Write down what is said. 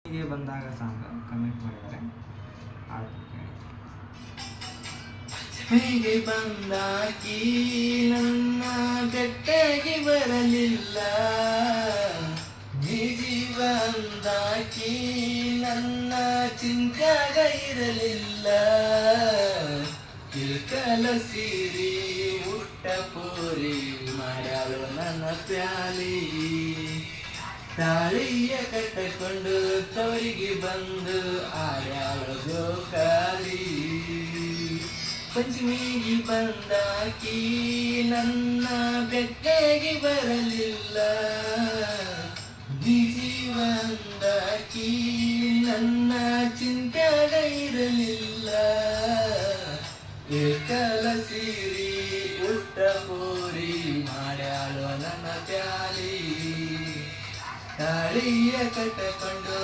ಹೀಗೆ ಬಂದಾಗ song comment ಮಾಡಿದ್ದಾರೆ, ಹೀಗೆ ಬಂದಾಕಿ ನನ್ನ ಗಟ್ಟಿಗೆ ಬರಲಿಲ್ಲ, ಜೀವ ಅಂದಾಕಿ ನನ್ನ ಚಿಂತ್ಯಾಗ ಇರಲಿಲ್ಲ, ತಿಳ್ಕಲ ಸೀರಿ ಉಟ್ಟ ಪೂರಿ ಮಾಡ್ಯಾಳು ನನ್ನ ಪ್ಯಾಲಿ, ತಾಳಿಯ ಕಟ್ಟಕೊಂಡು ತವರಿಗೆ ಬಂದು ಆಡ್ಯಾಳು ಜೋಕಾಲಿ, ಪಂಚಮಿಗೆ ಬಂದಾಕಿ ನನ್ನ ಬೆಟ್ಟಗೆ ಬರಲಿಲ್ಲ, ಜೀವ ಅಂದಾಕಿ ನನ್ನ ಚಿಂತ್ಯಾಗ ಇರಲಿಲ್ಲ, ಏಕಲ ಸೀರಿ ಉಟ್ಟ ಪೂರಿ ಮಾಡ್ಯಾಳು ನನ್ನ ಪ್ಯಾಲಿ, ತಾಳಿಯ ಕಟ್ಟಕೊಂಡು